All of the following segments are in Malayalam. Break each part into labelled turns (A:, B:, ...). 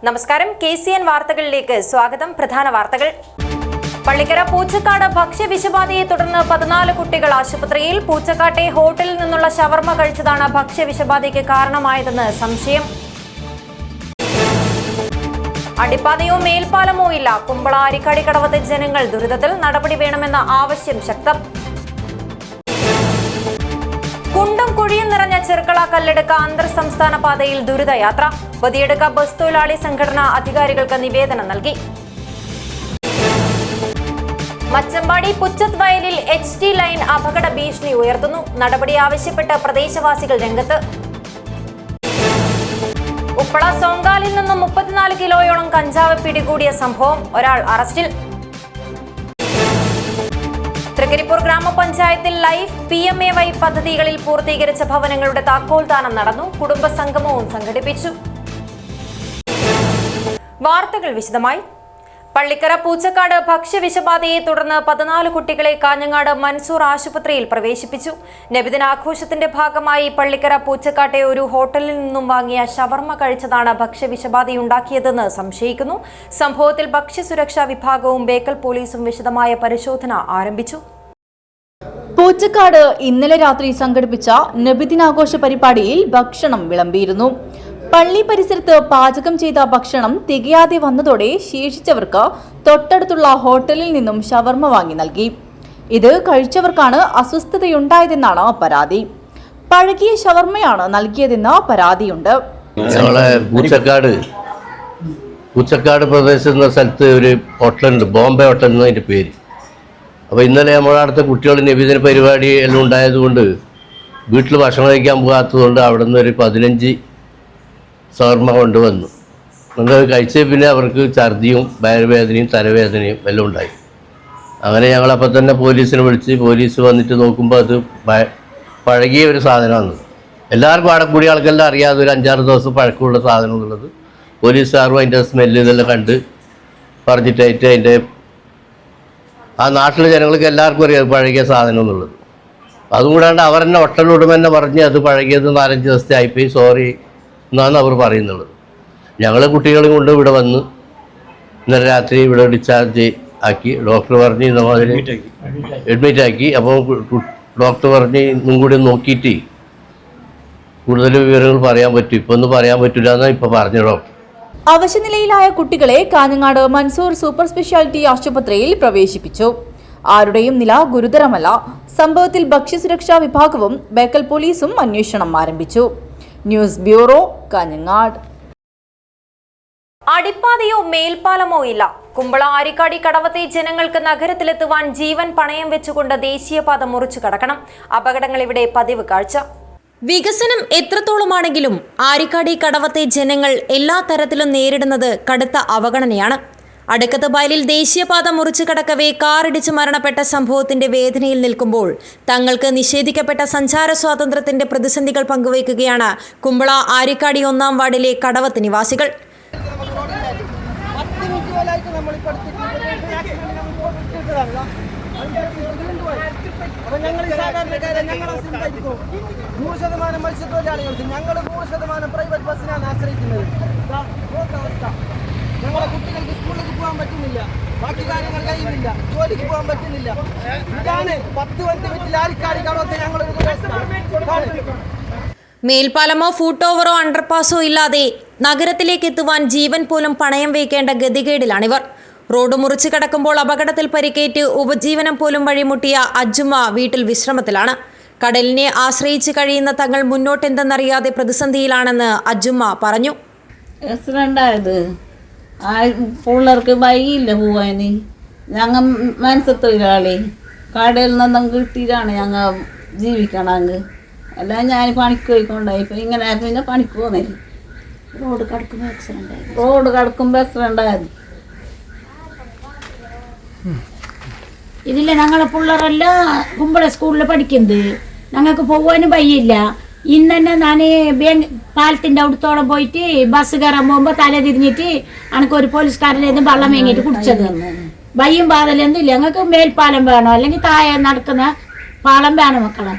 A: നമസ്കാരം. KCN വാർത്തകളിലേക്ക് സ്വാഗതം. പ്രധാന വാർത്തകൾ. പള്ളിക്കര പൂച്ചക്കാട് ഭക്ഷ്യവിഷബാധയെ തുടർന്ന് 14 കുട്ടികൾ ആശുപത്രിയിൽ. പൂച്ചക്കാട്ടെ ഹോട്ടലിൽ നിന്നുള്ള ഷവർമ കഴിച്ചതാണ് ഭക്ഷ്യവിഷബാധയ്ക്ക് കാരണമായതെന്ന് സംശയം. അടിപ്പാതയോ മേൽപ്പാലമോ ഇല്ല. കുമ്പള ആരിക്കാടി കടവത്തെ ജനങ്ങൾ ദുരിതത്തിൽ. നടപടി വേണമെന്ന ആവശ്യം ശക്തം. കുണ്ടും കുഴിയും നിറഞ്ഞ ചെർക്കള കല്ലെടുക്ക അന്തർ സംസ്ഥാന പാതയിൽ ദുരിതയാത്ര. ബദിയെടുക്ക ബസ് തൊഴിലാളി സംഘടന അധികാരികൾക്ക് നിവേദനം നൽകി. മച്ചമ്പാടി പുച്ചത്ത് വയലിൽ HT ലൈൻ അപകട ഭീഷണി ഉയർത്തുന്നു. നടപടി ആവശ്യപ്പെട്ട് പ്രദേശവാസികൾ രംഗത്ത്. ഉപ്പള സോങ്കാലിൽ നിന്നും 34 കിലോയോളം കഞ്ചാവ് പിടികൂടിയ സംഭവം. ഒരാൾ അറസ്റ്റിൽ. തൃക്കരിപ്പൂർ ഗ്രാമപഞ്ചായത്തിൽ ലൈഫ് PMAY പദ്ധതികളിൽ പൂർത്തീകരിച്ച ഭവനങ്ങളുടെ താക്കോൽദാനം നടന്നു. കുടുംബ സംഗമവും സംഘടിപ്പിച്ചു. വാർത്തകൾ വിശദമായി. പള്ളിക്കര പൂച്ചക്കാട് ഭക്ഷ്യവിഷബാധയെ തുടർന്ന് 14 കുട്ടികളെ കാഞ്ഞങ്ങാട് മൻസൂർ ആശുപത്രിയിൽ പ്രവേശിപ്പിച്ചു. നബിദിനാഘോഷത്തിന്റെ ഭാഗമായി പള്ളിക്കര പൂച്ചക്കാട്ടെ ഒരു ഹോട്ടലിൽ നിന്നും വാങ്ങിയ ഷവർമ കഴിച്ചതാണ് ഭക്ഷ്യവിഷബാധയുണ്ടാക്കിയതെന്ന് സംശയിക്കുന്നു. സംഭവത്തിൽ ഭക്ഷ്യസുരക്ഷാ വിഭാഗവും ബേക്കൽ പോലീസും വിശദമായ പരിശോധന ആരംഭിച്ചു.
B: പൂച്ചക്കാട് ഇന്നലെ രാത്രി സംഘടിപ്പിച്ച നബിദിനാഘോഷ പരിപാടിയിൽ ഭക്ഷണം വിളമ്പിയിരുന്നു. പള്ളി പരിസരത്ത് പാചകം ചെയ്ത ഭക്ഷണം തികയാതെ വന്നതോടെ ശേഷിച്ചവർക്ക് തൊട്ടടുത്തുള്ള ഹോട്ടലിൽ നിന്നും ഷവർമ വാങ്ങി നൽകി. ഇത് കഴിച്ചവർക്കാണ് അസ്വസ്ഥതയുണ്ടായതെന്നാണ് പരാതി. പഴകിയ ഷവർമയാണ് നൽകിയതെന്ന് പരാതിയുണ്ട്.
C: ഞങ്ങളെ പൂച്ചക്കാട് പ്രദേശം എന്ന സ്ഥലത്ത് ഒരു ഹോട്ടലുണ്ട്, ബോംബെ ഹോട്ടൽ എന്നതിൻ്റെ പേര്. അപ്പോൾ ഇന്നലെ നമ്മുടെ അടുത്ത കുട്ടികൾ നബിദിന പരിപാടി എല്ലാം ഉണ്ടായതുകൊണ്ട് വീട്ടിൽ ഭക്ഷണം കഴിക്കാൻ പോകാത്തതുകൊണ്ട് അവിടെ നിന്ന് ഒരു 15 ഷവർമ കൊണ്ടുവന്നു. അത് കഴിച്ച പിന്നെ അവർക്ക് ഛർദിയും വയറുവേദനയും തലവേദനയും എല്ലാം ഉണ്ടായി. അങ്ങനെ ഞങ്ങളപ്പോൾ തന്നെ പോലീസിനെ വിളിച്ച് പോലീസ് വന്നിട്ട് നോക്കുമ്പോൾ അത് പഴകിയ ഒരു സാധനമാണ്. എല്ലാവർക്കും അവിടെ കൂടിയ ആൾക്കെല്ലാം അറിയാതെ ഒരു 5-6 ദിവസം പഴക്കമുള്ള സാധനം എന്നുള്ളത് പോലീസുകാരും അതിൻ്റെ സ്മെല്ല് ഇതെല്ലാം കണ്ട് പറഞ്ഞിട്ടായിട്ട് അതിൻ്റെ ആ നാട്ടിലെ ജനങ്ങൾക്ക് എല്ലാവർക്കും അറിയാം പഴകിയ സാധനം എന്നുള്ളത്. അതുകൂടാണ്ട് അവർ തന്നെ ഹോട്ടലിലോടും തന്നെ പറഞ്ഞ് അത് പഴകിയത് 4-5 ദിവസത്തെ ആയിപ്പോയി, സോറി എന്നാണ് അവർ പറയുന്നുള്ളത്. ഞങ്ങൾ കുട്ടികളും കൊണ്ട് ഇവിടെ വന്ന് ഇന്നലെ രാത്രി ഇവിടെ ഡിസ്ചാർജ് ആക്കി. ഡോക്ടർ പറഞ്ഞ് ഇന്നമാതിരി അഡ്മിറ്റ് ആക്കി. അപ്പോൾ ഡോക്ടർ പറഞ്ഞ് ഇന്നും കൂടി നോക്കിയിട്ട് കൂടുതൽ വിവരങ്ങൾ പറയാൻ പറ്റും. ഇപ്പം ഒന്നും പറയാൻ പറ്റില്ല എന്നാണ് ഇപ്പോൾ പറഞ്ഞ ഡോക്ടർ.
B: അവശനിലയിലായ കുട്ടികളെ കാഞ്ഞങ്ങാട് മൻസൂർ സൂപ്പർ സ്പെഷ്യാലിറ്റി ആശുപത്രിയിൽ പ്രവേശിപ്പിച്ചു. ആരുടെയും നില ഗുരുതരമല്ല. സംഭവത്തിൽ ഭക്ഷ്യസുരക്ഷാ വിഭാഗവും ബേക്കൽ പോലീസും അന്വേഷണം ആരംഭിച്ചു. News bureau, Kanhangad.
A: അടിപ്പാതയോ മേൽപ്പാലമോ ഇല്ല. കുമ്പള ആരിക്കാടി കടവത്തെ ജനങ്ങൾക്ക് നഗരത്തിലെത്തുവാൻ ജീവൻ പണയം വെച്ചുകൊണ്ട് ദേശീയപാത മുറിച്ചു കടക്കണം. അപകടങ്ങൾ ഇവിടെ പതിവ് കാഴ്ച. വികസനം എത്രത്തോളമാണെങ്കിലും ആരിക്കാടി കടവത്തെ ജനങ്ങൾ എല്ലാ തരത്തിലും നേരിടുന്നത് കടുത്ത അവഗണനയാണ്. അടുക്കത്ത് ബയലിൽ ദേശീയപാത മുറിച്ചു കടക്കവേ കാറിടിച്ച് മരണപ്പെട്ട സംഭവത്തിന്റെ വേദനയിൽ നിൽക്കുമ്പോൾ തങ്ങൾക്ക് നിഷേധിക്കപ്പെട്ട സഞ്ചാര സ്വാതന്ത്ര്യത്തിന്റെ പ്രതിസന്ധികൾ പങ്കുവയ്ക്കുകയാണ് കുമ്പള ആരിക്കാടി 1-ാം വാർഡിലെ കടവത്ത് നിവാസികൾ.
D: പ്രൈവറ്റ് ബസ്സിനാണ് ആശ്രയിക്കുന്നത്. ഞങ്ങളെ കുട്ടികൾക്ക് സ്കൂളിലേക്ക് പോകാൻ പറ്റുന്നില്ല, ബാക്കി കാര്യങ്ങൾ കഴിയുന്നില്ല, ജോലിക്ക് പോകാൻ പറ്റുന്നില്ല. ഇതാണ് 10 മിനിറ്റിൽ ആരിക്കാടി കടവത്തെ ഞങ്ങളൊരു
A: മേൽപ്പാലമോ ഫൂട്ട് ഓവറോ അണ്ടർപാസോ ഇല്ലാതെ നഗരത്തിലേക്ക് എത്തുവാൻ ജീവൻ പോലും പണയം വയ്ക്കേണ്ട ഗതികേടിലാണിവർ. റോഡ് മുറിച്ചു കടക്കുമ്പോൾ അപകടത്തിൽ പരിക്കേറ്റ് ഉപജീവനം പോലും വഴിമുട്ടിയ അജുമ്മ വീട്ടിൽ വിശ്രമത്തിലാണ്. കടലിനെ ആശ്രയിച്ച് കഴിയുന്ന തങ്ങൾ മുന്നോട്ടെന്തെന്നറിയാതെ പ്രതിസന്ധിയിലാണെന്ന് അജുമ്മ പറഞ്ഞു.
E: പിള്ളേർക്ക് വൈകില്ല പോവാൻ. ഞങ്ങൾ മനസ്സത്തൊരാളി കടയിൽ നിന്നും കിട്ടിയിട്ടാണ് ഞങ്ങൾ ജീവിക്കണമെങ്കിൽ. അല്ല ഞാൻ പണിക്ക് പോയിക്കൊണ്ടായി. ഇപ്പം ഇങ്ങനെ പിന്നെ പണിക്ക് പോകുന്നില്ല. റോഡ് കടക്കുമ്പോൾ ആക്സിഡൻ്റ് ആയത്.
F: ഇതില്ല, ഞങ്ങളെ പിള്ളേരെല്ലാം കുമ്പള സ്കൂളിൽ പഠിക്കുന്നത്. ഞങ്ങൾക്ക് പോകാനും വയ്യില്ല. ഇന്ന് തന്നെ ഞാൻ പാലത്തിൻ്റെ അടുത്തോളം പോയിട്ട് ബസ് കയറാൻ പോകുമ്പോൾ തല തിരിഞ്ഞിട്ട് എനിക്കൊരു പോലീസുകാരൻ്റെ വെള്ളം വേങ്ങിയിട്ട് കുടിച്ചത്. വയ്യും പാതലൊന്നും ഇല്ല. ഞങ്ങൾക്ക് മേൽപ്പാലം വേണം, അല്ലെങ്കിൽ താഴെ നടക്കുന്ന പാലം വേണം മക്കളെ.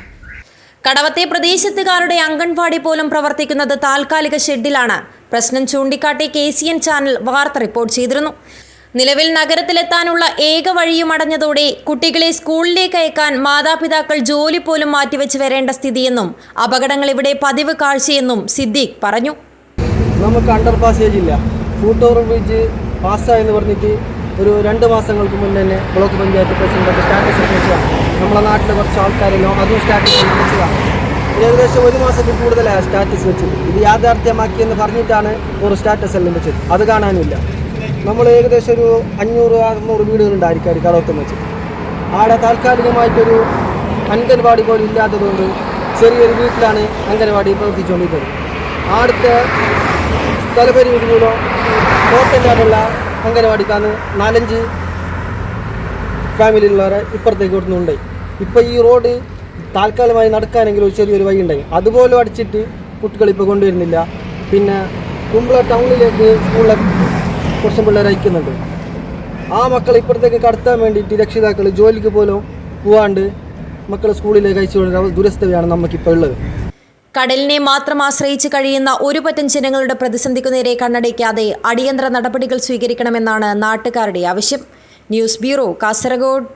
A: കടവത്തെ പ്രദേശത്തുകാരുടെ അംഗൻവാടി പോലും പ്രവർത്തിക്കുന്നത് താൽക്കാലിക ഷെഡിലാണ്. പ്രശ്നം ചൂണ്ടിക്കാട്ടി KCN ചാനൽ വാർത്ത റിപ്പോർട്ട് ചെയ്തിരുന്നു. നിലവിൽ നഗരത്തിലെത്താനുള്ള ഏക വഴിയും അടഞ്ഞതോടെ കുട്ടികളെ സ്കൂളിലേക്ക് അയക്കാൻ മാതാപിതാക്കൾ ജോലി പോലും മാറ്റിവെച്ച് വരേണ്ട സ്ഥിതിയെന്നും അപകടങ്ങൾ ഇവിടെ പതിവ് കാഴ്ചയെന്നും സിദ്ദീഖ് പറഞ്ഞു.
D: നമുക്ക് അണ്ടർ പാസേജ് ഇല്ല. ഫുട് ഓവർ ബ്രിഡ്ജ് പാസ്സായെന്ന് പറഞ്ഞിട്ട് ഒരു 2 മാസങ്ങൾക്ക് മുന്നേ തന്നെ ബ്ലോക്ക് പഞ്ചായത്ത് പ്രസിഡന്റ് സ്റ്റാറ്റസ് വെച്ചതാണ്. നമ്മളെ നാട്ടിലെ കുറച്ച് ആൾക്കാരെല്ലാം അതും സ്റ്റാറ്റസ് വെച്ചതാണ്. ഏകദേശം 1 മാസത്തിൽ കൂടുതലായി സ്റ്റാറ്റസ് വെച്ചത്. ഇത് യാഥാർത്ഥ്യമാക്കിയെന്ന് പറഞ്ഞിട്ടാണ് ഒരു സ്റ്റാറ്റസ് എല്ലാം വെച്ചത്. അത് കാണാനില്ല. നമ്മൾ ഏകദേശം ഒരു 500-600 വീടുകളുണ്ടായിരിക്കും കടവത്തെന്ന് വെച്ചത്. ആടെ താൽക്കാലികമായിട്ടൊരു അംഗൻവാടി പോലും ഇല്ലാത്തതുകൊണ്ട് ചെറിയൊരു വീട്ടിലാണ് അംഗൻവാടി പ്രവർത്തിച്ചുകൊണ്ടിരിക്കുന്നത്. ആടുത്തെ സ്ഥലപരിമിതി മൂലം ടോട്ടലായിട്ടുള്ള അംഗനവാടിക്കാണ് 4-5 ഫാമിലിയിലുള്ളവരെ ഇപ്പുറത്തേക്ക് കൊടുക്കുന്നുണ്ട്. ഇപ്പോൾ ഈ റോഡ് താൽക്കാലികമായി നടക്കാനെങ്കിലും ഒരു ചെറിയൊരു വഴി ഉണ്ടായി. അതുപോലും അടിച്ചിട്ട് കുട്ടികളിപ്പോൾ കൊണ്ടുവരുന്നില്ല. പിന്നെ കുമ്പള ടൗണിലേക്ക് സ്കൂളിലെ കുറച്ചും പിള്ളേർ അയക്കുന്നുണ്ട്. ആ മക്കളെ ഇപ്പുറത്തേക്ക് കടത്താൻ വേണ്ടിയിട്ട് രക്ഷിതാക്കൾ ജോലിക്ക് പോലും പോവാണ്ട് മക്കളെ സ്കൂളിലേക്ക് അയച്ചു കൊടുക്കുന്ന ദുരസ്ഥയാണ് നമുക്കിപ്പോൾ ഉള്ളത്.
A: കടലിനെ മാത്രം ആശ്രയിച്ച് കഴിയുന്ന ഒരു പറ്റം ജനങ്ങളുടെ പ്രതിസന്ധിക്കു നേരെ കണ്ണടയ്ക്കാതെ അടിയന്തര നടപടികൾ സ്വീകരിക്കണമെന്നാണ് നാട്ടുകാരുടെ ആവശ്യം. News bureau, Kasaragod.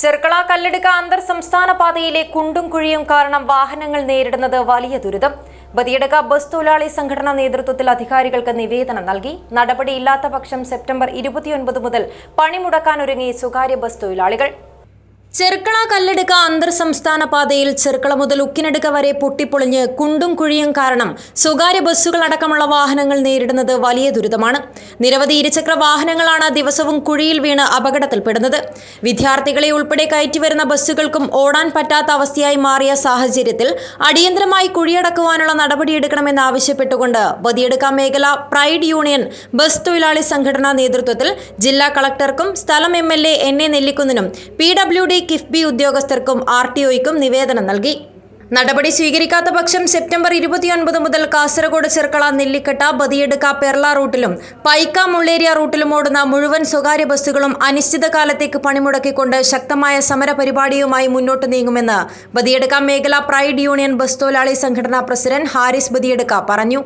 A: ചെർക്കള കല്ലടുക്ക അന്തർ സംസ്ഥാന പാതയിലെ കുണ്ടും കുഴിയും കാരണം വാഹനങ്ങൾ നേരിടുന്നത് വലിയ ദുരിതം. ബദിയടുക്ക ബസ് തൊഴിലാളി സംഘടനാ നേതൃത്വത്തിൽ അധികാരികൾക്ക് നിവേദനം നൽകി. നടപടിയില്ലാത്ത പക്ഷം സെപ്റ്റംബർ 29 മുതൽ പണിമുടക്കാനൊരുങ്ങി സ്വകാര്യ ബസ് തൊഴിലാളികൾ. ചെർക്കള കല്ലടുക്ക അന്തർ സംസ്ഥാന പാതയിൽ ചെർക്കള മുതൽ ഉക്കിനടുക്ക വരെ പൊട്ടിപ്പൊളിഞ്ഞ് കുണ്ടും കുഴിയും കാരണം സ്വകാര്യ ബസ്സുകളടക്കമുള്ള വാഹനങ്ങൾ നേരിടുന്നത് വലിയ ദുരിതമാണ്. നിരവധി ഇരുചക്ര വാഹനങ്ങളാണ് ദിവസവും കുഴിയിൽ വീണ് അപകടത്തിൽപ്പെടുന്നത്. വിദ്യാർത്ഥികളെ ഉൾപ്പെടെ കയറ്റിവരുന്ന ബസ്സുകൾക്കും ഓടാൻ പറ്റാത്ത അവസ്ഥയായി മാറിയ സാഹചര്യത്തിൽ അടിയന്തരമായി കുഴിയടക്കുവാനുള്ള നടപടിയെടുക്കണമെന്നാവശ്യപ്പെട്ടുകൊണ്ട് ബദിയടുക്ക മേഖല പ്രൈഡ് യൂണിയൻ ബസ് തൊഴിലാളി സംഘടനാ നേതൃത്വത്തിൽ ജില്ലാ കളക്ടർക്കും സ്ഥലം MLA NA നെല്ലിക്കുന്നിനും PWD കിഫ്ബി ഉദ്യോഗസ്ഥർക്കും RTOയ്ക്കും നിവേദനം നൽകി. നടപടി സ്വീകരിക്കാത്ത പക്ഷം സെപ്റ്റംബർ 29 മുതൽ കാസർഗോഡ് ചെർക്കള നെല്ലിക്കട്ട ബദിയടുക്ക പെർള റൂട്ടിലും പൈക്ക മുള്ളേരിയ റൂട്ടിലും ഓടുന്ന മുഴുവൻ സ്വകാര്യ ബസ്സുകളും അനിശ്ചിതകാലത്തേക്ക് പണിമുടക്കിക്കൊണ്ട് ശക്തമായ സമര പരിപാടിയുമായി മുന്നോട്ട് നീങ്ങുമെന്ന് ബദിയടുക്ക മേഖല പ്രൈഡ് യൂണിയൻ ബസ് തൊഴിലാളി സംഘടനാ പ്രസിഡന്റ് ഹാരിസ് ബദിയടുക്ക പറഞ്ഞു.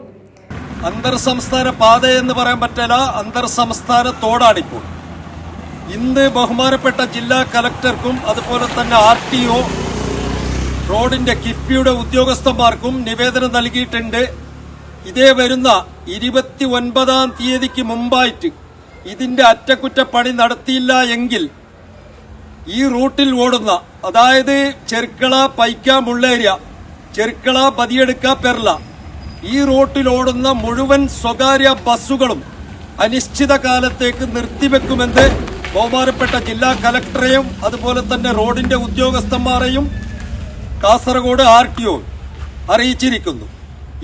G: അന്തർ സംസ്ഥാന പാത എന്ന് പറയാൻ പറ്റില്ല, അന്തർ സംസ്ഥാന തോടാണിപ്പോൾ. ഇന്ന് ബഹുമാനപ്പെട്ട ജില്ലാ കലക്ടർക്കും അതുപോലെ തന്നെ RTO റോഡിന്റെ കിഫ്ബിയുടെ ഉദ്യോഗസ്ഥന്മാർക്കും നിവേദനം നൽകിയിട്ടുണ്ട്. ഇതേ വരുന്ന 29-ാം തീയതിക്ക് മുമ്പായിട്ട് ഇതിന്റെ അറ്റകുറ്റപ്പണി നടത്തിയില്ല എങ്കിൽ ഈ റൂട്ടിൽ ഓടുന്ന, അതായത് ചെർക്കള പൈക്ക മുള്ളേരിയ, ചെർക്കള ബദിയടുക്ക പെർള, ഈ റൂട്ടിൽ ഓടുന്ന മുഴുവൻ സ്വകാര്യ ബസ്സുകളും അനിശ്ചിതകാലത്തേക്ക് നിർത്തിവെക്കുമെന്ന് ബഹുമാനപ്പെട്ട ജില്ലാ കലക്ടറെയും അതുപോലെ തന്നെ റോഡിന്റെ ഉദ്യോഗസ്ഥന്മാരെയും കാസർഗോഡ് RTO അറിയിച്ചിരിക്കുന്നു.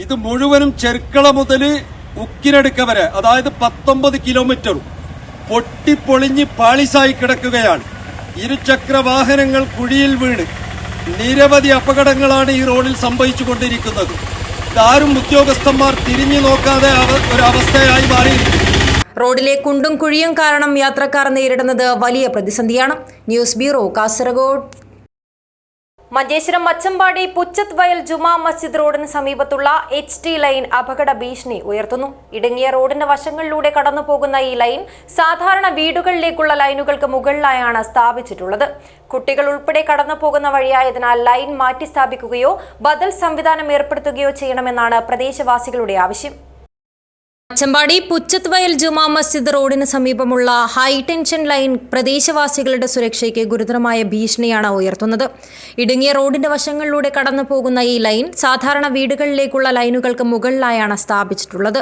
G: ഇത് മുഴുവനും ചെർക്കള മുതൽ ഉക്കിനടുക്ക വരെ, അതായത് 19 കിലോമീറ്ററും പൊട്ടിപ്പൊളിഞ്ഞ് പാളിസായി കിടക്കുകയാണ്. ഇരുചക്ര വാഹനങ്ങൾ കുഴിയിൽ വീണ് നിരവധി അപകടങ്ങളാണ് ഈ റോഡിൽ സംഭവിച്ചുകൊണ്ടിരിക്കുന്നത്. ഇതാരും ഉദ്യോഗസ്ഥന്മാർ തിരിഞ്ഞു നോക്കാതെ ഒരവസ്ഥയായി മാറിയിരിക്കുന്നു.
A: റോഡിലെ കുണ്ടും കുഴിയും കാരണം യാത്രക്കാർ നേരിടുന്നത് വലിയ പ്രതിസന്ധിയാണ്. News bureau, Kasaragod. മഞ്ചേശ്വരം മച്ചമ്പാടി പുച്ചത്ത് വയൽ ജുമാ മസ്ജിദ് റോഡിന് സമീപത്തുള്ള HT ലൈൻ അപകട ഭീഷണി ഉയർത്തുന്നു. ഇടുങ്ങിയ റോഡിന്റെ വശങ്ങളിലൂടെ കടന്നു പോകുന്ന ഈ ലൈൻ സാധാരണ വീടുകളിലേക്കുള്ള ലൈനുകൾക്ക് മുകളിലായാണ് സ്ഥാപിച്ചിട്ടുള്ളത്. കുട്ടികൾ ഉൾപ്പെടെ കടന്നു പോകുന്ന വഴിയായതിനാൽ ലൈൻ മാറ്റി സ്ഥാപിക്കുകയോ ബദൽ സംവിധാനം ഏർപ്പെടുത്തുകയോ ചെയ്യണമെന്നാണ് പ്രദേശവാസികളുടെ ആവശ്യം. മച്ചമ്പാടി പുച്ചത്ത് വയൽ ജുമാ മസ്ജിദ് റോഡിന് സമീപമുള്ള ഹൈടെൻഷൻ ലൈൻ പ്രദേശവാസികളുടെ സുരക്ഷയ്ക്ക് ഗുരുതരമായ ഭീഷണിയാണ് ഉയർത്തുന്നത്. ഇടുങ്ങിയ റോഡിന്റെ വശങ്ങളിലൂടെ കടന്നു പോകുന്ന ഈ ലൈൻ സാധാരണ വീടുകളിലേക്കുള്ള ലൈനുകൾക്ക് മുകളിലായാണ് സ്ഥാപിച്ചിട്ടുള്ളത്.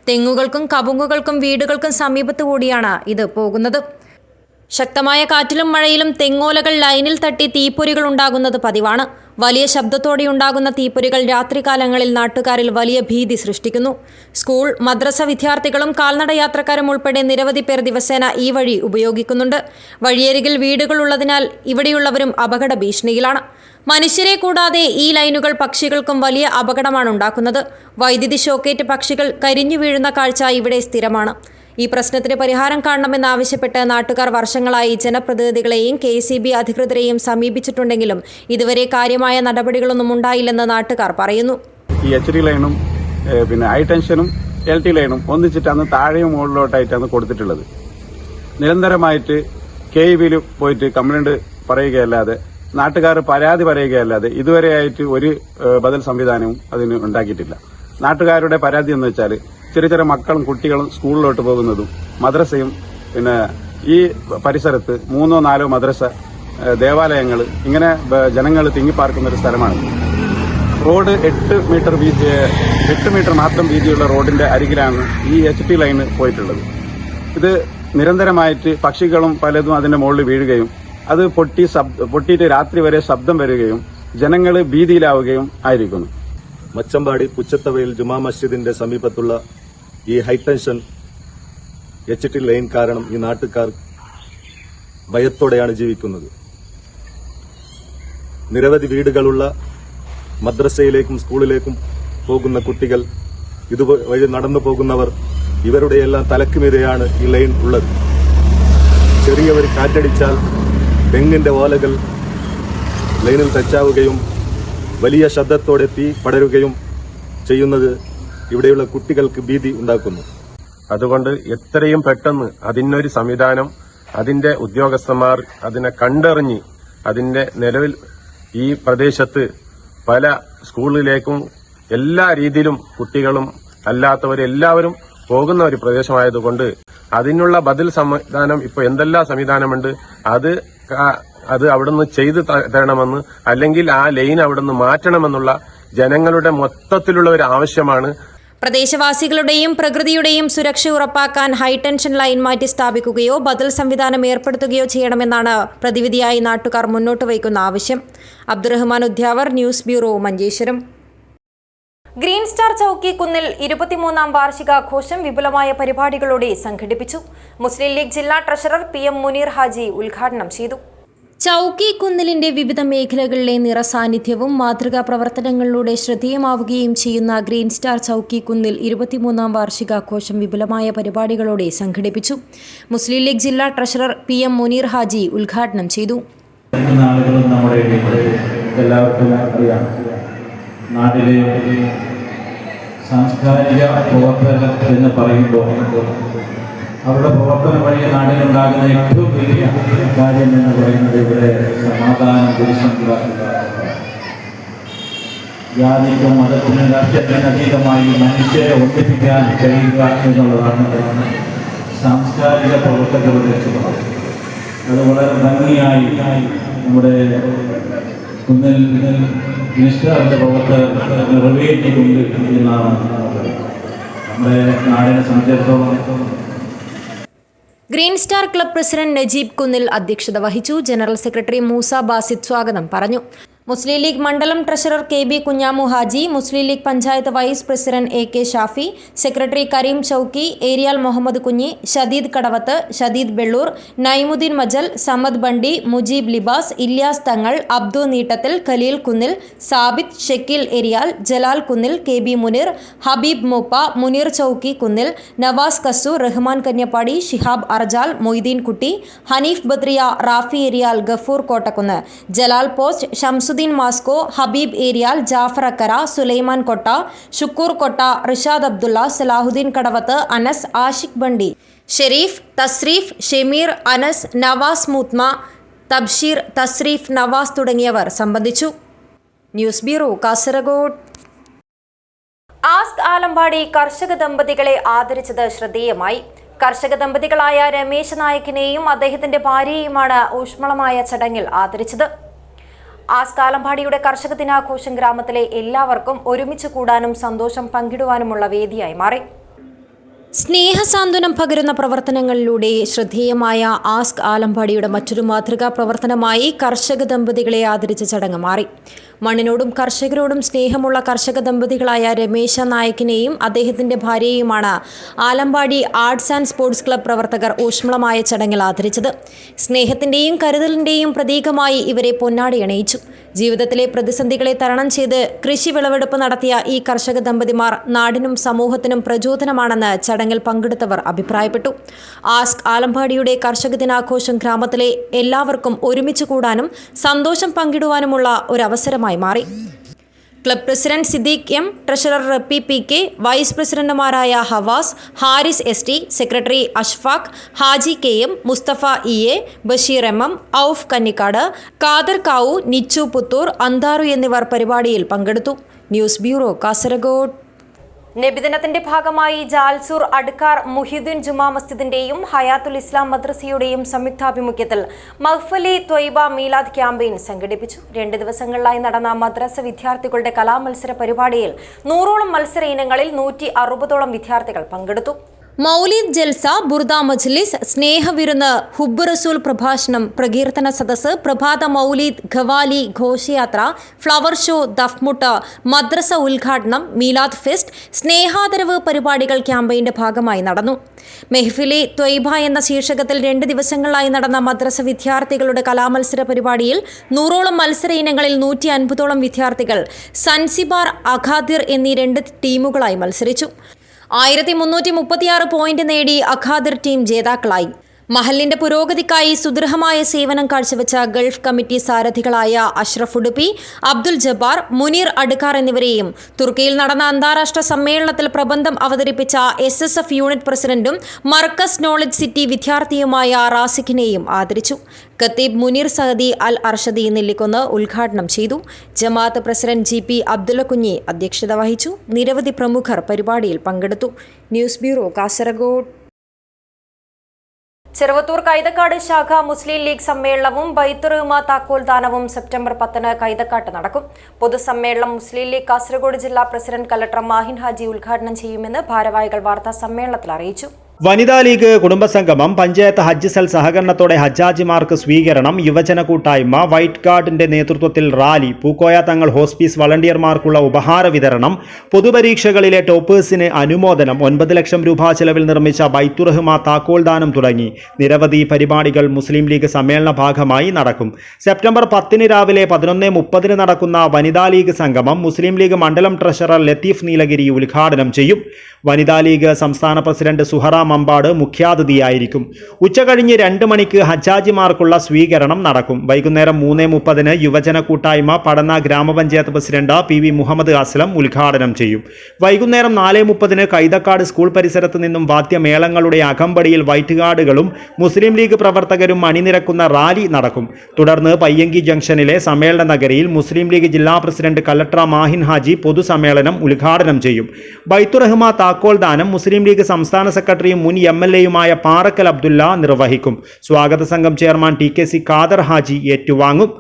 A: തെങ്ങുകൾക്കും കവുങ്ങുകൾക്കും വീടുകൾക്കും സമീപത്തു കൂടിയാണ് ഇത് പോകുന്നത്. ശക്തമായ കാറ്റിലും മഴയിലും തെങ്ങോലകൾ ലൈനിൽ തട്ടി തീപ്പൊരികൾ ഉണ്ടാകുന്നത് പതിവാണ്. വലിയ ശബ്ദത്തോടെയുണ്ടാകുന്ന തീപ്പൊരികൾ രാത്രികാലങ്ങളിൽ നാട്ടുകാരിൽ വലിയ ഭീതി സൃഷ്ടിക്കുന്നു. സ്കൂൾ, മദ്രസ വിദ്യാർത്ഥികളും കാൽനട യാത്രക്കാരും ഉൾപ്പെടെ നിരവധി പേർ ദിവസേന ഈ വഴി ഉപയോഗിക്കുന്നുണ്ട്. വഴിയരികിൽ വീടുകളുള്ളതിനാൽ ഇവിടെയുള്ളവരും അപകട ഭീഷണിയിലാണ്. മനുഷ്യരെ കൂടാതെ ഈ ലൈനുകൾ പക്ഷികൾക്കും വലിയ അപകടമാണ് ഉണ്ടാക്കുന്നത്. വൈദ്യുതി ഷോക്കേറ്റ് പക്ഷികൾ കരിഞ്ഞു വീഴുന്ന കാഴ്ച ഇവിടെ സ്ഥിരമാണ്. ഈ പ്രശ്നത്തിന് പരിഹാരം കാണണമെന്നാവശ്യപ്പെട്ട് നാട്ടുകാർ വർഷങ്ങളായി ജനപ്രതിനിധികളെയും KCB അധികൃതരെയും സമീപിച്ചിട്ടുണ്ടെങ്കിലും ഇതുവരെ കാര്യമായ നടപടികളൊന്നും ഉണ്ടായില്ലെന്ന് നാട്ടുകാർ പറയുന്നു.
H: ഈ HT ലൈനും പിന്നെ ഹൈ ടെൻഷനും LT ലൈനും ഒന്നിച്ചിട്ടാണ് താഴെയും മുകളിലോട്ടായിട്ടാണ് കൊടുത്തിട്ടുള്ളത്. നിരന്തരമായിട്ട് KEBയിൽ പോയിട്ട് കംപ്ലൈന്റ് പറയുകയല്ലാതെ നാട്ടുകാർ പരാതി പറയുകയല്ലാതെ ഇതുവരെയായിട്ട് ഒരു ബദൽ സംവിധാനവും അതിന് ഉണ്ടാക്കിയിട്ടില്ല. നാട്ടുകാരുടെ പരാതി എന്ന് വെച്ചാൽ ചെറിയ ചെറിയ മക്കളും കുട്ടികളും സ്കൂളിലോട്ട് പോകുന്നതും മദ്രസയും പിന്നെ ഈ പരിസരത്ത് 3-4 മദ്രസ ദേവാലയങ്ങൾ ഇങ്ങനെ ജനങ്ങൾ തിങ്ങിപ്പാർക്കുന്ന ഒരു സ്ഥലമാണ്. റോഡ് 8 മീറ്റർ മാത്രം വീതിയുള്ള റോഡിന്റെ അരികിലാണ് ഈ HT ലൈന് പോയിട്ടുള്ളത്. ഇത് നിരന്തരമായിട്ട് പക്ഷികളും പലതും അതിന്റെ മുകളിൽ വീഴുകയും അത് പൊട്ടിയിട്ട് രാത്രി വരെ ശബ്ദം വരികയും ജനങ്ങൾ ഭീതിയിലാവുകയും ആയിരിക്കുന്നു.
I: മച്ചമ്പാടി പുച്ചത്തവയിൽ ജുമാ മസ്ജിദിന്റെ സമീപത്തുള്ള ഈ ഹൈടെൻഷൻ HT ലൈൻ കാരണം ഈ നാട്ടുകാർ ഭയത്തോടെയാണ് ജീവിക്കുന്നത്. നിരവധി വീടുകളുള്ള മദ്രസയിലേക്കും സ്കൂളിലേക്കും പോകുന്ന കുട്ടികൾ, ഇതുവഴി നടന്നു പോകുന്നവർ, ഇവരുടെയെല്ലാം തലക്കുമീതെയാണ് ഈ ലൈൻ ഉള്ളത്. ചെറിയ ഒരു കാറ്റടിച്ചാൽ തെങ്ങിന്റെ ഓലകൾ ലൈനിൽ ടച്ചാവുകയും വലിയ ശബ്ദത്തോടെ തീ പടരുകയും ചെയ്യുന്നത് ഇവിടെയുള്ള കുട്ടികൾക്ക് ഭീതി ഉണ്ടാക്കുന്നു.
J: അതുകൊണ്ട് എത്രയും പെട്ടെന്ന് അതിനൊരു സംവിധാനം, അതിന്റെ ഉദ്യോഗസ്ഥന്മാർ അതിനെ കണ്ടറിഞ്ഞ് അതിന്റെ നിലവിൽ ഈ പ്രദേശത്ത് പല സ്കൂളിലേക്കും എല്ലാ രീതിയിലും കുട്ടികളും അല്ലാത്തവരെല്ലാവരും പോകുന്ന ഒരു പ്രദേശമായതുകൊണ്ട് അതിനുള്ള ബദൽ സംവിധാനം ഇപ്പോൾ എന്തെല്ലാം സംവിധാനമുണ്ട് അത് അവിടുന്ന് ചെയ്തു തരണമെന്ന്, അല്ലെങ്കിൽ ആ ലൈൻ അവിടുന്ന് മാറ്റണമെന്നുള്ള ജനങ്ങളുടെ മൊത്തത്തിലുള്ള ഒരു ആവശ്യമാണ്.
A: പ്രദേശവാസികളുടെയും പ്രകൃതിയുടെയും സുരക്ഷ ഉറപ്പാക്കാൻ ഹൈടെൻഷൻ ലൈൻ മാറ്റി സ്ഥാപിക്കുകയോ ബദൽ സംവിധാനം ഏർപ്പെടുത്തുകയോ ചെയ്യണമെന്നാണ് പ്രതിവിധിയായി നാട്ടുകാർ മുന്നോട്ട് വയ്ക്കുന്ന ആവശ്യം. Abdurahman Udyavar, news bureau, Manjeshwaram. Green star Chowki കുന്നിൽ 23ാം വാർഷികാഘോഷം വിപുലമായ പരിപാടികളോടെ സംഘടിപ്പിച്ചു. മുസ്ലിം ലീഗ് ജില്ലാ ട്രഷറർ PM മുനീർ ഹാജി ഉദ്ഘാടനം ചെയ്തു. ചൌക്കി കുന്നിലിന്റെ വിവിധ മേഖലകളിലെ നിറസാന്നിധ്യവും മാതൃകാ പ്രവർത്തനങ്ങളിലൂടെ ശ്രദ്ധേയമാവുകയും ചെയ്യുന്ന ഗ്രീൻ സ്റ്റാർ ചൌക്കി കുന്നിൽ 23ാം വാർഷികാഘോഷം വിപുലമായ പരിപാടികളോടെ സംഘടിപ്പിച്ചു. മുസ്ലിം ലീഗ് ജില്ലാ ട്രഷറർ PM മുനീർ ഹാജി ഉദ്ഘാടനം ചെയ്തു.
K: നാട്ടിലെ സാംസ്കാരിക പ്രവർത്തകർ എന്ന് പറയുമ്പോൾ അവരുടെ പ്രവർത്തനം വഴി നാട്ടിലുണ്ടാകുന്ന ഏറ്റവും വലിയ കാര്യം എന്ന് പറയുന്നത് ഇവിടെ സമാധാനം പുരുഷനുണ്ടാക്കുക, ജാതിക്കും മതത്തിനും രാഷ്ട്രീയത്തിനും അതീതമായി മനുഷ്യരെ ഒന്നിപ്പിക്കാൻ കഴിയുക എന്നുള്ളതാണ് സാംസ്കാരിക പ്രവർത്തകരുടെ ലക്ഷ്യം. അത് വളരെ ഭംഗിയായി നമ്മുടെ കുന്നിൽ മിനിസ്റ്ററിന്റെ പ്രവർത്തകർ നിറവേറ്റിക്കൊണ്ട് എന്നാണ് നമ്മുടെ നാടിനെ സംബന്ധിച്ചിടത്തോളം.
A: Green star club president Najeeb Kunnil അധ്യക്ഷത വഹിച്ചു. ജനറൽ സെക്രട്ടറി മൂസ ബാസിദ് സ്വാഗതം പറഞ്ഞു. മുസ്ലിം ലീഗ് മണ്ഡലം treasurer KB Kunhamu Haji, Muslim League panchayat vice president AK Shafi, secretary Kareem Chowki, Eriyal Muhammad Kunhi, Shadeed കടവത്ത്, ഷദീദ് ബെള്ളൂർ, നൈമുദ്ദീൻ മജൽ, സമദ് ബണ്ടി, മുജീബ് ലിബാസ്, ഇല്യാസ് തങ്ങൾ, അബ്ദു നീട്ടത്തിൽ, ഖലീൽ കുന്നിൽ, സാബിത്ത്, ഷക്കീൽ ഏരിയാൽ, ജലാൽ കുന്നിൽ, KB മുനീർ, ഹബീബ് മൂപ്പ, മുനീർ ചൌക്കി കുന്നിൽ, നവാസ് കസു, റഹ്മാൻ കന്യപ്പാടി, ഷിഹാബ് അർജാൽ, മൊയ്തീൻ കുട്ടി, ഹനീഫ് ബദ്രിയ, റാഫി ഏരിയാൽ, ഗഫൂർ കോട്ടക്കുന്ന്, ജലാൽ പോസ്റ്റ്, ഷംസുദ്ദീൻ മാസ്കോ, ഹബീബ് ഏരിയാൽ, ജാഫർ അക്കര, സുലൈമാൻ കൊട്ട, ഷുക്കൂർ കൊട്ട, റിഷാദ് അബ്ദുള്ള, സലാഹുദ്ദീൻ കടവത്ത്, അനസ്, ആഷിഖ് ബണ്ടി, ഷെരീഫ്, തസ്രീഫ്, ഷെമീർ, അനസ്, നവാസ് മൂത്മ, തബ്ഷീർ, തസ്രീഫ്, നവാസ് തുടങ്ങിയവർ സംബന്ധിച്ചു. News bureau, Kasaragod. Ask Alampady കർഷക ദമ്പതികളെ ആദരിച്ചത് ശ്രദ്ധേയമായി. കർഷക ദമ്പതികളായ രമേശ് നായക്കിനെയും അദ്ദേഹത്തിന്റെ ഭാര്യയെയുമാണ് ഊഷ്മളമായ ചടങ്ങിൽ ആദരിച്ചത്. ആസ്ക് ആലമ്പാടിയുടെ കർഷക ദിനാഘോഷം ഗ്രാമത്തിലെ എല്ലാവർക്കും ഒരുമിച്ച് കൂടാനും സന്തോഷം പങ്കിടുവാനുമുള്ള വേദിയായി മാറി. സ്നേഹസാന്ത്വനം പകരുന്ന പ്രവർത്തനങ്ങളിലൂടെ ശ്രദ്ധേയമായ ആസ്ക് ആലമ്പാടിയുടെ മറ്റൊരു മാതൃകാ പ്രവർത്തനമായി കർഷക ദമ്പതികളെ ആദരിച്ച ചടങ്ങ് മാറി. മണ്ണിനോടും കർഷകരോടും സ്നേഹമുള്ള കർഷക ദമ്പതികളായ രമേശ നായക്കിനെയും അദ്ദേഹത്തിന്റെ ഭാര്യയെയുമാണ് Alampady arts and sports club പ്രവർത്തകർ ഊഷ്മളമായ ചടങ്ങിൽ ആദരിച്ചത്. സ്നേഹത്തിന്റെയും കരുതലിന്റെയും പ്രതീകമായി ഇവരെ പൊന്നാടി അണിയിച്ചു. ജീവിതത്തിലെ പ്രതിസന്ധികളെ തരണം ചെയ്ത് കൃഷി വിളവെടുപ്പ് നടത്തിയ ഈ കർഷക ദമ്പതിമാർ നാടിനും സമൂഹത്തിനും പ്രചോദനമാണെന്ന് ചടങ്ങിൽ ചടങ്ങിൽ പങ്കെടുത്തവർ അഭിപ്രായപ്പെട്ടു. ആസ്ക് ആലമ്പാടിയുടെ കർഷക ദിനാഘോഷം ഗ്രാമത്തിലെ എല്ലാവർക്കും ഒരുമിച്ച് കൂടാനും സന്തോഷം പങ്കിടുവാനുമുള്ള ഒരവസരമായി മാറി. Club president Siddique M, treasurer Rappi PK, vice പ്രസിഡന്റുമാരായ Havas, Haris ST, secretary Ashfaq, Haji KM, Musthafa EA, Basheer MM, Auf Kannikkad, Khader Kavu, Nichu Puthur, Antharu എന്നിവർ പരിപാടിയിൽ പങ്കെടുത്തു. News bureau, Kasaragod. നബിദിനത്തിന്റെ ഭാഗമായി ജാൽസൂർ അഡ്കാർ മുഹിദ്ദീൻ ജുമാ മസ്ജിദിന്റെയും ഹയാത്തുൽ ഇസ്ലാം മദ്രസയുടെയും സംയുക്താഭിമുഖ്യത്തിൽ മഹ്ഫലി ത്വയ്ബ മീലാദ് ക്യാമ്പയിൻ സംഘടിപ്പിച്ചു. 2 ദിവസങ്ങളിലായി നടന്ന മദ്രസ വിദ്യാർത്ഥികളുടെ കലാമത്സര പരിപാടിയിൽ 100ഓളം മത്സര ഇനങ്ങളിൽ 160ഓളം വിദ്യാർത്ഥികൾ പങ്കെടുത്തു. മൗലീദ് ജൽസ, ബുർദ മജ്ലിസ്, സ്നേഹവിരുന്ന്, ഹുബ്ബ് റസൂൽ പ്രഭാഷണം, പ്രകീർത്തന സദസ്സ്, പ്രഭാത മൗലീദ്, ഖവാലി, ഘോഷയാത്ര, ഫ്ലവർ ഷോ, ദഫ്മുട്ട്, മദ്രസ ഉദ്ഘാടനം, മീലാദ് ഫെസ്റ്റ്, സ്നേഹാദരവ് പരിപാടികൾ ക്യാമ്പയിന്റെ ഭാഗമായി നടന്നു. മെഹ്ഫിലി ത്വയ്ബ എന്ന ശീർഷകത്തിൽ 2 ദിവസങ്ങളിലായി നടന്ന മദ്രസ വിദ്യാർത്ഥികളുടെ കലാമത്സര പരിപാടിയിൽ 100ഓളം മത്സര ഇനങ്ങളിൽ 150ഓളം വിദ്യാർത്ഥികൾ സൻസിബാർ, അഖാദിർ എന്നീ 2 ടീമുകളായി മത്സരിച്ചു. 1336 പോയിന്റ് നേടി അഖാദിർ ടീം ജേതാക്കളായി. മഹലിന്റെ പുരോഗതിക്കായി സുദൃഢമായ സേവനം കാഴ്ചവെച്ച ഗൾഫ് കമ്മിറ്റി സാരഥികളായ അഷ്റഫ് ഉടുപ്പി, അബ്ദുൽ ജബ്ബാർ, മുനീർ അഡ്കാർ എന്നിവരെയും തുർക്കിയിൽ നടന്ന അന്താരാഷ്ട്ര സമ്മേളനത്തിൽ പ്രബന്ധം അവതരിപ്പിച്ച SSF യൂണിറ്റ് പ്രസിഡന്റും മർക്കസ് നോളജ് സിറ്റി വിദ്യാർത്ഥിയുമായ റാസിഖിനെയും ആദരിച്ചു. ഖത്തീബ് മുനീർ സഹദി അൽ അർഷദി നെല്ലിക്കുന്ന് ഉദ്ഘാടനം ചെയ്തു. ജമാഅത്ത് പ്രസിഡന്റ് GP അബ്ദുള്ള കുഞ്ഞി അധ്യക്ഷത വഹിച്ചു. നിരവധി പ്രമുഖർ പരിപാടിയിൽ പങ്കെടുത്തു. News bureau, Kasaragod. ചെറുവത്തൂർ കൈതക്കാട് ശാഖ മുസ്ലിം ലീഗ് സമ്മേളനവും ബൈത്തുറഹ്മ താക്കോൽദാനവും സെപ്റ്റംബർ 10 കൈതക്കാട്ട് നടക്കും. പൊതുസമ്മേളനം മുസ്ലിം ലീഗ് കാസർഗോഡ് ജില്ലാ പ്രസിഡന്റ് കലക്ടർ മാഹിൻ ഹാജി ഉദ്ഘാടനം ചെയ്യുമെന്ന് ഭാരവാഹികൾ വാർത്താ സമ്മേളനത്തിൽ അറിയിച്ചു.
L: വനിതാ ലീഗ് കുടുംബസംഗമം, പഞ്ചായത്ത് ഹജ്ജ് സെൽ സഹകരണത്തോടെ ഹജ്ജാജിമാർക്ക് സ്വീകരണം, യുവജന കൂട്ടായ്മ, വൈറ്റ് ഗാർഡിന്റെ നേതൃത്വത്തിൽ റാലി, പൂക്കോയ തങ്ങൾ ഹോസ്പീസ് വളണ്ടിയർമാർക്കുള്ള ഉപഹാര വിതരണം, പൊതുപരീക്ഷകളിലെ ടോപ്പേഴ്സിന് അനുമോദനം, 9 ലക്ഷം രൂപ ചെലവിൽ നിർമ്മിച്ച ബൈത്തുറഹ്മ താക്കോൽദാനം തുടങ്ങി നിരവധി പരിപാടികൾ മുസ്ലിം ലീഗ് സമ്മേളന ഭാഗമായി നടക്കും. സെപ്റ്റംബർ 10 രാവിലെ 11:30 നടക്കുന്ന വനിതാ ലീഗ് സംഗമം മുസ്ലിം ലീഗ് മണ്ഡലം ട്രഷറർ ലത്തീഫ് നീലഗിരി ഉദ്ഘാടനം ചെയ്യും. വനിതാ ലീഗ് സംസ്ഥാന പ്രസിഡന്റ് സുഹറ മമ്പാട് മുഖ്യാതിഥിയായിരിക്കും. ഉച്ചകഴിഞ്ഞ് 2 മണിക്ക് ഹജ്ജാജിമാർക്കുള്ള സ്വീകരണം നടക്കും. വൈകുന്നേരം 3:30 യുവജന കൂട്ടായ്മ പടന്ന ഗ്രാമപഞ്ചായത്ത് പ്രസിഡന്റ് PV മുഹമ്മദ് അസ്ലം ഉദ്ഘാടനം ചെയ്യും. വൈകുന്നേരം 4:30 കൈതക്കാട് സ്കൂൾ പരിസരത്ത് നിന്നും വാദ്യമേളങ്ങളുടെ അകമ്പടിയിൽ വൈറ്റ് ഗാർഡുകളും മുസ്ലിം ലീഗ് പ്രവർത്തകരും അണിനിരക്കുന്ന റാലി നടക്കും. തുടർന്ന് പയ്യങ്കി ജംഗ്ഷനിലെ സമ്മേളന നഗരിയിൽ മുസ്ലിം ലീഗ് ജില്ലാ പ്രസിഡന്റ് കലക്ടർ മാഹിൻ ഹാജി പൊതുസമ്മേളനം ഉദ്ഘാടനം ചെയ്യും. ബൈത്തുറഹ്മ താക്കോൽദാനം മുസ്ലിം ലീഗ് സംസ്ഥാന സെക്രട്ടറിയും മുൻ MLA-യുമായ പാറക്കൽ അബ്ദുല്ല നിർവഹിക്കും. സ്വാഗത സംഘം ചെയർമാൻ TKC ഖാദർ ഹാജി ഏറ്റുവാങ്ങും.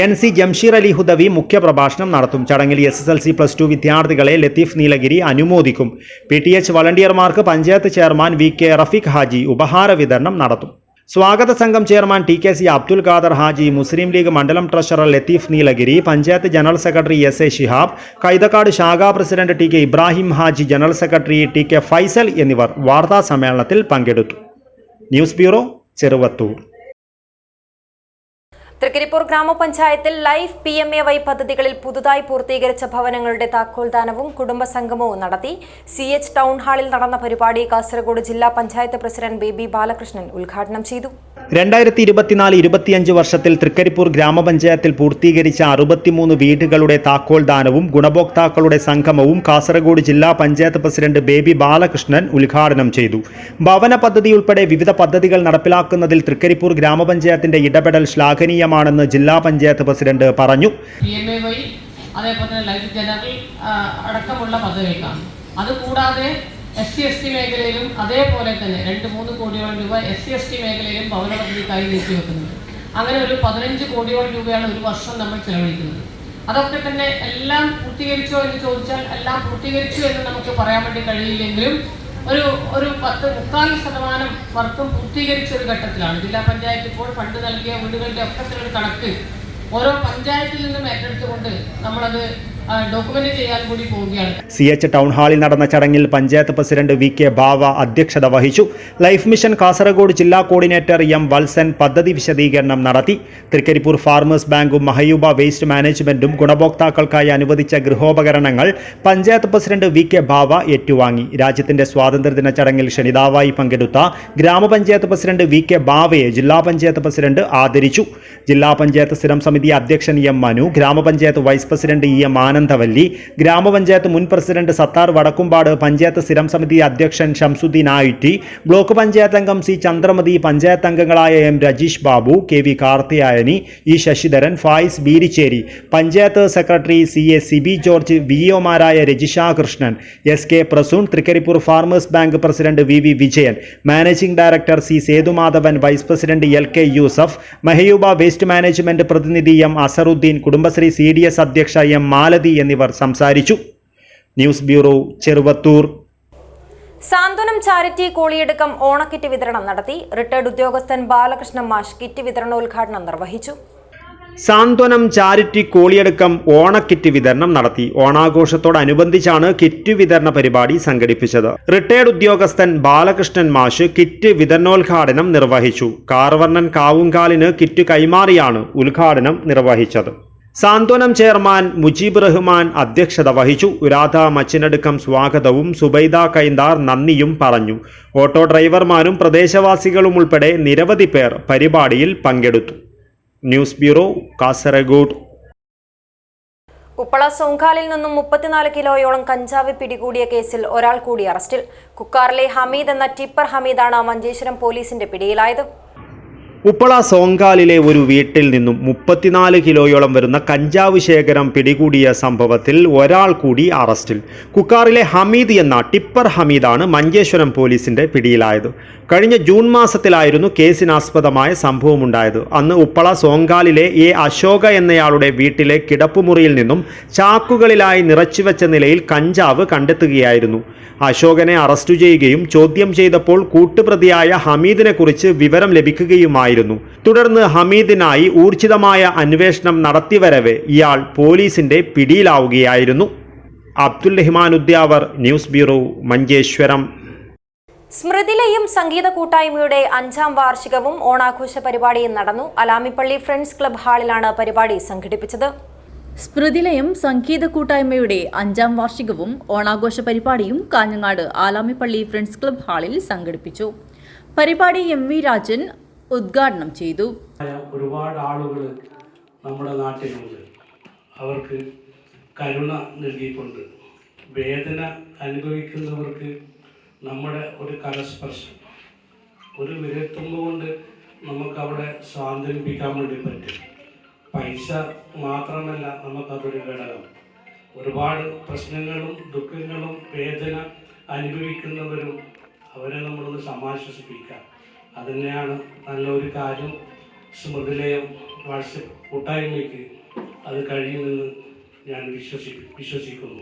L: NC ജംഷീർ അലി ഹുദവി മുഖ്യപ്രഭാഷണം നടത്തും. ചടങ്ങിൽ SSLC+2 വിദ്യാർത്ഥികളെ ലത്തീഫ് നീലഗിരി അനുമോദിക്കും. PTH വളണ്ടിയർമാർക്ക് പഞ്ചായത്ത് ചെയർമാൻ VK റഫീഖ് ഹാജി ഉപഹാര വിതരണം നടത്തും. സ്വാഗത സംഘം ചെയർമാൻ TKC അബ്ദുൽ ഖാദർ ഹാജി, മുസ്ലിം ലീഗ് മണ്ഡലം treasurer Latheef Nilgiri, panchayat general secretary SA Shihab, Kaithakkad ശാഖാ president TK Ibrahim Haji, general secretary TK Faisal എന്നിവർ വാർത്താ സമ്മേളനത്തിൽ പങ്കെടുത്തു. News bureau, Cheruvathur.
A: തൃക്കരിപ്പൂർ ഗ്രാമപഞ്ചായത്തിൽ ലൈഫ് PMAY പദ്ധതികളിൽ പുതുതായി പൂർത്തീകരിച്ച ഭവനങ്ങളുടെ താക്കോൽദാനവും കുടുംബസംഗമവും നടത്തി. CH ടൗൺ ഹാളിൽ നടന്ന പരിപാടി കാസർഗോഡ് ജില്ലാ പഞ്ചായത്ത് പ്രസിഡന്റ് ബേബി ബാലകൃഷ്ണൻ ഉദ്ഘാടനം ചെയ്തു.
L: 2024-25 വർഷത്തിൽ തൃക്കരിപ്പൂർ ഗ്രാമപഞ്ചായത്തിൽ പൂർത്തീകരിച്ച 63 വീടുകളുടെ താക്കോൽദാനവും ഗുണഭോക്താക്കളുടെ സംഗമവും കാസർഗോഡ് ജില്ലാ പഞ്ചായത്ത് പ്രസിഡന്റ് ബേബി ബാലകൃഷ്ണൻ ഉദ്ഘാടനം ചെയ്തു. ഭവന പദ്ധതി ഉൾപ്പെടെ വിവിധ പദ്ധതികൾ നടപ്പിലാക്കുന്നതിൽ തൃക്കരിപ്പൂർ ഗ്രാമപഞ്ചായത്തിന്റെ ഇടപെടൽ ശ്ലാഘനീയമാണെന്ന് ജില്ലാ പഞ്ചായത്ത് പ്രസിഡന്റ് പറഞ്ഞു.
M: അതേപോലെ ലൈഫ് ജനറൽ അടക്കമുള്ള പദ്ധതികൾക്കാണ്. അതുകൂടാതെ SC/ST മേഖലയിലും അതേപോലെ തന്നെ 2-3 കോടിയോളം രൂപ SC/ST മേഖലയിലും ഭവന പദ്ധതിക്കായി നീക്കിവെക്കുന്നുണ്ട്. അങ്ങനെ ഒരു 15 കോടിയോളം രൂപയാണ് ഒരു വർഷം നമ്മൾ ചെലവഴിക്കുന്നത്. അതൊക്കെ തന്നെ എല്ലാം പൂർത്തീകരിച്ചോ എന്ന് ചോദിച്ചാൽ എല്ലാം പൂർത്തീകരിച്ചു എന്ന് നമുക്ക് പറയാൻ വേണ്ടി കഴിയില്ലെങ്കിലും ഒരു 10-3% വർക്കും പൂർത്തീകരിച്ച ഒരു ഘട്ടത്തിലാണ്. ജില്ലാ പഞ്ചായത്ത് ഇപ്പോൾ ഫണ്ട് നൽകിയ വീടുകളുടെ ഒക്കത്തിലൊരു കണക്ക് ഓരോ പഞ്ചായത്തിൽ നിന്നും ഏറ്റെടുത്തുകൊണ്ട് നമ്മളത് ഡോക്യുമെന്റ് ചെയ്യാൻ കൂടി പോവുകയാണ്.
L: CH ടൗൺ ഹാളിൽ നടന്ന ചടങ്ങിൽ പഞ്ചായത്ത് പ്രസിഡന്റ് VK ബാവ അധ്യക്ഷത വഹിച്ചു. ലൈഫ് മിഷൻ കാസർഗോഡ് ജില്ലാ കോർഡിനേറ്റർ M വത്സൻ പദ്ധതി വിശദീകരണം നടത്തി. തൃക്കരിപ്പൂർ ഫാർമേഴ്സ് ബാങ്കും മഹയൂബ വേസ്റ്റ് മാനേജ്മെന്റും ഗുണഭോക്താക്കൾക്കായി അനുവദിച്ച ഗൃഹോപകരണങ്ങൾ പഞ്ചായത്ത് പ്രസിഡന്റ് VK ബാവ ഏറ്റുവാങ്ങി. രാജ്യത്തിന്റെ സ്വാതന്ത്ര്യദിന ചടങ്ങിൽ ക്ഷണിതാവായി പങ്കെടുത്ത ഗ്രാമപഞ്ചായത്ത് പ്രസിഡന്റ് VK ബാവയെ ജില്ലാ പഞ്ചായത്ത് പ്രസിഡന്റ് ആദരിച്ചു. ജില്ലാ പഞ്ചായത്ത് സ്ഥിരം സമിതി അധ്യക്ഷൻ M മനു, ഗ്രാമപഞ്ചായത്ത് വൈസ് പ്രസിഡന്റ് EM ആനന്ദവല്ലി, ഗ്രാമപഞ്ചായത്ത് മുൻ പ്രസിഡന്റ് സത്താർ വടക്കുംപാട്, പഞ്ചായത്ത് സ്ഥിരം സമിതി അധ്യക്ഷൻ ഷംസുദ്ദീൻ IT, ബ്ലോക്ക് പഞ്ചായത്ത് അംഗം C ചന്ദ്രമതി, പഞ്ചായത്ത് അംഗങ്ങളായ M Rajeesh Babu, KV Karthiyayani, E Sasidharan, Fayis Beerichery, panchayat secretary CA Sibi George, VOമാരായ Rajisha Krishnan, SK Prasoon, Trikaripur farmers bank president VV Vijayan, managing director C Sethumadhavan, vice president LK Yusuf, Mahayuba waste management പ്രതിനിധി M അസറുദ്ദീൻ, കുടുംബശ്രീ CDS അധ്യക്ഷ M മാലതി എന്നിവർ സംസാരിച്ചു. News bureau, Cheruvathur.
A: Santhwanam charity Koliyadukkam ഓണക്കിറ്റ് വിതരണം നടത്തി. റിട്ടയർഡ് ഉദ്യോഗസ്ഥൻ ബാലകൃഷ്ണൻ മാഷ് കിറ്റ് വിതരണോദ്ഘാടനം നിർവഹിച്ചു.
L: സാന്ത്വനം ചാരിറ്റി കോളിയടുക്കം ഓണക്കിറ്റ് വിതരണം നടത്തി. ഓണാഘോഷത്തോടനുബന്ധിച്ചാണ് കിറ്റ് വിതരണ പരിപാടി സംഘടിപ്പിച്ചത്. റിട്ടയർഡ് ഉദ്യോഗസ്ഥൻ ബാലകൃഷ്ണൻ മാഷ് കിറ്റ് വിതരണോദ്ഘാടനം നിർവഹിച്ചു. കാർവർണ്ണൻ കാവുങ്കാലിന് കിറ്റ് കൈമാറിയാണ് ഉദ്ഘാടനം നിർവഹിച്ചത്. സാന്ത്വനം ചെയർമാൻ മുജീബ് റഹ്മാൻ അധ്യക്ഷത വഹിച്ചു. രാധ മച്ചിനടുക്കം സ്വാഗതവും സുബൈദ കൈന്താർ നന്ദിയും പറഞ്ഞു. ഓട്ടോ ഡ്രൈവർമാരും പ്രദേശവാസികളും ഉൾപ്പെടെ നിരവധി പേർ പരിപാടിയിൽ പങ്കെടുത്തു. News bureau, Kasaragod.
A: ഉപ്പള സോങ്കാലിൽ നിന്നും 34 കിലോയോളം കഞ്ചാവ് പിടികൂടിയ കേസിൽ ഒരാൾ കൂടി അറസ്റ്റിൽ. കുക്കാറിലെ ഹമീദ് എന്ന ടിപ്പർ ഹമീദാണ് മഞ്ചേശ്വരം പോലീസിന്റെ പിടിയിലായത്.
L: ഉപ്പള സോങ്കാലിലെ ഒരു വീട്ടിൽ നിന്നും 34 കിലോയോളം വരുന്ന കഞ്ചാവ് ശേഖരം പിടികൂടിയ സംഭവത്തിൽ ഒരാൾ കൂടി അറസ്റ്റിൽ. കുക്കാറിലെ ഹമീദ് എന്ന ടിപ്പർ ഹമീദാണ് മഞ്ചേശ്വരം പോലീസിന്റെ പിടിയിലായത്. കഴിഞ്ഞ ജൂൺ മാസത്തിലായിരുന്നു കേസിനാസ്പദമായ സംഭവമുണ്ടായത്. അന്ന് ഉപ്പള സോങ്കാലിലെ അശോക എന്നയാളുടെ വീട്ടിലെ കിടപ്പുമുറിയിൽ നിന്നും ചാക്കുകളിലായി നിറച്ചുവെച്ച നിലയിൽ കഞ്ചാവ് കണ്ടെത്തുകയായിരുന്നു. അശോകനെ അറസ്റ്റ് ചെയ്യുകയും ചോദ്യം ചെയ്തപ്പോൾ കൂട്ടുപ്രതിയായ ഹമീദിനെ കുറിച്ച് വിവരം ലഭിക്കുകയുമായിരുന്നു. തുടർന്ന് ഹമീദിനായി ഊർജിതമായ അന്വേഷണം നടത്തിവരവെ ഇയാൾ പോലീസിന്റെ പിടിയിലാവുകയായിരുന്നു. Abdul Rahman Udyavar, news bureau, Manjeshwaram.
A: സ്മൃതിലയം സംഗീത കൂട്ടായ്മയുടെ 5ാം വാർഷികവും ഓണാഘോഷ പരിപാടിയും നടന്നു. അലാമിപ്പള്ളി ഫ്രണ്ട്സ് ക്ലബ് ഹാളിലാണ് പരിപാടി സംഘടിപ്പിച്ചത്.
B: സ്മൃതിലയം സംഗീത കൂട്ടായ്മയുടെ 5ാം വാർഷികവും ഓണാഘോഷ പരിപാടിയും കാഞ്ഞങ്ങാട് ആലാമിപ്പള്ളി ഫ്രണ്ട്സ് ക്ലബ് ഹാളിൽ സംഘടിപ്പിച്ചു. പരിപാടി MV രാജൻ ഉദ്ഘാടനം ചെയ്തു.
N: ഒരുപാട് ആളുകൾ നമ്മുടെ നാട്ടിലുണ്ട്. അവർക്ക് കരുണ നൽകിക്കൊണ്ട് വേദന അനുഭവിക്കുന്നവർക്ക് നമ്മുടെ ഒരു കരസ്പർശം, ഒരു വിരൽത്തുമ്പ് കൊണ്ട് നമുക്കവിടെ സ്വാതന്ത്ര്യപ്പിക്കാൻ വേണ്ടി പറ്റും. പൈസ മാത്രമല്ല നമുക്കതൊരു ഘടകം. ഒരുപാട് പ്രശ്നങ്ങളും ദുഃഖങ്ങളും വേദന അനുഭവിക്കുന്നവരും അവരെ നമ്മളൊന്ന് സമാശ്വസിപ്പിക്കാം. അതുതന്നെയാണ് നല്ലൊരു കാര്യം. സ്മൃതിലയം വാട്സപ്പ് കൂട്ടായ്മയ്ക്ക് അത് കഴിയുമെന്ന് ഞാൻ വിശ്വസിക്കുന്നു.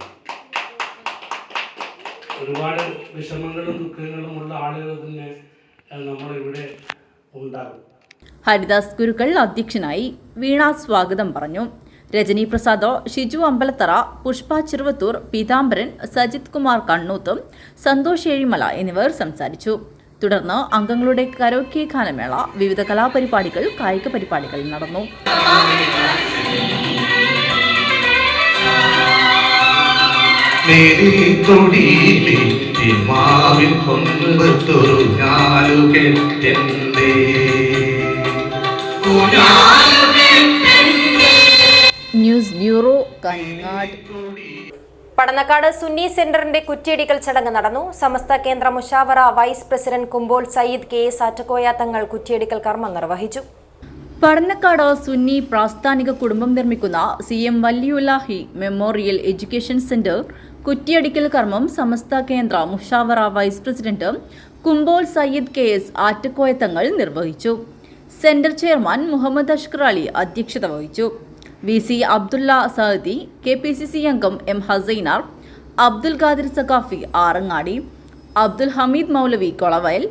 N: ഒരുപാട് വിഷമങ്ങളും ദുഃഖങ്ങളും ഉള്ള ആളുകൾ തന്നെ നമ്മളിവിടെ ഉണ്ടാകും.
B: ഹരിദാസ് ഗുരുക്കൾ അധ്യക്ഷനായി. വീണ സ്വാഗതം പറഞ്ഞു. രജനി പ്രസാദ്, ഷിജു അമ്പലത്തറ, പുഷ്പ ചെറുവത്തൂർ, പീതാംബരൻ, സജിത് കുമാർ കണ്ണൂത്ത്, സന്തോഷ് ഏഴിമല എന്നിവർ സംസാരിച്ചു. തുടർന്ന് അംഗങ്ങളുടെ കരോക്കെ ഗാനമേള, വിവിധ കലാപരിപാടികൾ, കായിക പരിപാടികൾ നടന്നു. News bureau, Kanhangad.
A: പടന്നക്കാട് സുന്നി സെന്ററിന്റെ കുറ്റിയടിക്കൽ ചടങ്ങ് നടന്നു. Samastha Kendra Mushawara vice president Kumbol Sayyid KS Attakoya Thangal കുറ്റിയടിക്കൽ കർമ്മം നിർവഹിച്ചു.
B: പടന്നക്കാട് സുന്നി പ്രാസ്ഥാനിക കുടുംബം നിർമ്മിക്കുന്ന CM Valiyullahi memorial education centre കുറ്റിയടിക്കൽ കർമ്മം Samastha Kendra Mushawara vice president Kumbol Sayyid KS Attakoya Thangal നിർവഹിച്ചു. സെന്റർ ചെയർമാൻ മുഹമ്മദ് അഷ്കർ അലി അധ്യക്ഷത വഹിച്ചു. VC അബ്ദുള്ള സഅദി, KPCC അംഗം M ഹസൈനാർ, അബ്ദുൽ ഖാദിർ സഖാഫി ആറങ്ങാടി, അബ്ദുൽ ഹമീദ് മൗലവി കൊളവയൽ,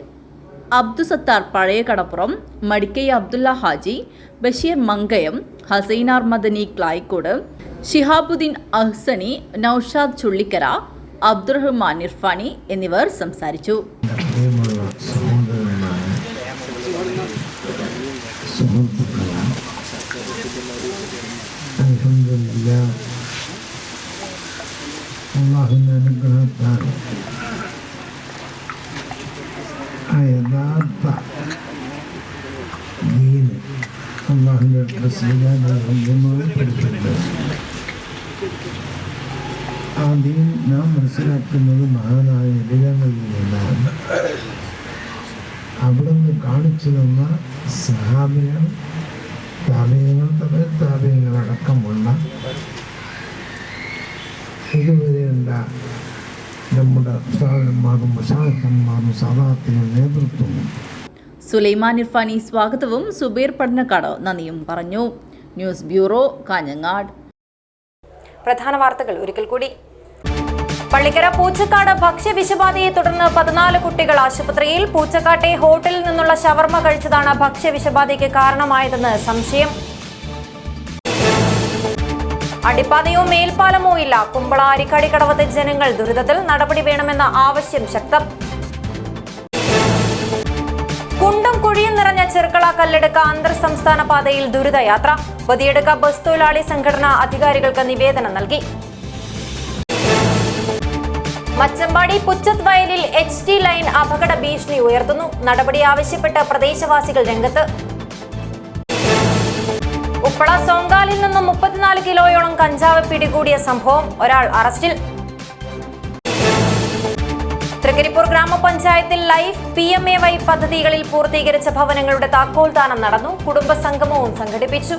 B: അബ്ദുസത്താർ പഴയ കടപ്പുറം, മടിക്കൈ അബ്ദുള്ള ഹാജി, ബഷീർ മങ്കയം, ഹസൈനാർ മദനി ക്ലായിക്കോട്, ഷിഹാബുദ്ദീൻ അഹ്സനി, നൌഷാദ് ചുള്ളിക്കര, അബ്ദുറഹ്മാൻ ഇർഫാനി എന്നിവർ സംസാരിച്ചു.
O: അള്ളാഹുവിൻ്റെ അനുഗ്രഹത്താൽ യഥാർത്ഥ ദീന് അള്ളാഹുവിൻ്റെ പഠിപ്പിക്കുന്നത് ആ ദീൻ നാം മനസ്സിലാക്കുന്നത് മഹാനായ നബികളിൽ നിന്നാണ്. അവിടുന്ന് കാണിച്ചു തന്ന സഹാബികൾ, താബിയങ്ങൾ, താബിയങ്ങളടക്കമുള്ള ഇതുവരെയുള്ള നമ്മുടെ ഉസ്താദന്മാരും മശായിഖന്മാരും സദാത്തിനും നേതൃത്വവും.
B: സുലൈമാൻ ഇർഫാനി സ്വാഗതവും സുബൈർ പഠനക്കാട് നന്ദിയും പറഞ്ഞു. News bureau, Kanhangad.
A: പ്രധാന വാർത്തകൾ ഒരിക്കൽ കൂടി. പള്ളിക്കര പൂച്ചക്കാട് ഭക്ഷ്യവിഷബാധയെ തുടർന്ന് 14 കുട്ടികൾ ആശുപത്രിയിൽ. പൂച്ചക്കാട്ടെ ഹോട്ടലിൽ നിന്നുള്ള ഷവർമ കഴിച്ചതാണ് ഭക്ഷ്യവിഷബാധയ്ക്ക് കാരണമായതെന്ന് സംശയം. അടിപ്പാതയോ മേൽപ്പാലമോ ഇല്ല. കുമ്പള അരിക്കാടി കടവത്തെ ജനങ്ങൾ ദുരിതത്തിൽ. നടപടി വേണമെന്ന ആവശ്യം ശക്തം. കുണ്ടും കുഴിയും നിറഞ്ഞ ചെർക്കള കല്ലെടുക്ക അന്തർ സംസ്ഥാന പാതയിൽ ദുരിതയാത്ര. ബദിയെടുക്ക ബസ് തൊഴിലാളി സംഘടന അധികാരികൾക്ക് നിവേദനം നൽകി. മച്ചമ്പാടി പുച്ചത്ത് വയലിൽ HT ലൈൻ അപകട ഭീഷണി ഉയർത്തുന്നു. നടപടി ആവശ്യപ്പെട്ട് പ്രദേശവാസികൾ രംഗത്ത്. ഉപ്പള സോങ്കാലിൽ നിന്നും 34 കിലോയോളം കഞ്ചാവ് പിടികൂടിയ സംഭവം. ഒരാൾ അറസ്റ്റിൽ. തൃക്കരിപ്പൂർ ഗ്രാമപഞ്ചായത്തിൽ ലൈഫ് PMAY പദ്ധതികളിൽ പൂർത്തീകരിച്ച ഭവനങ്ങളുടെ താക്കോൽദാനം നടന്നു. കുടുംബസംഗമവും സംഘടിപ്പിച്ചു.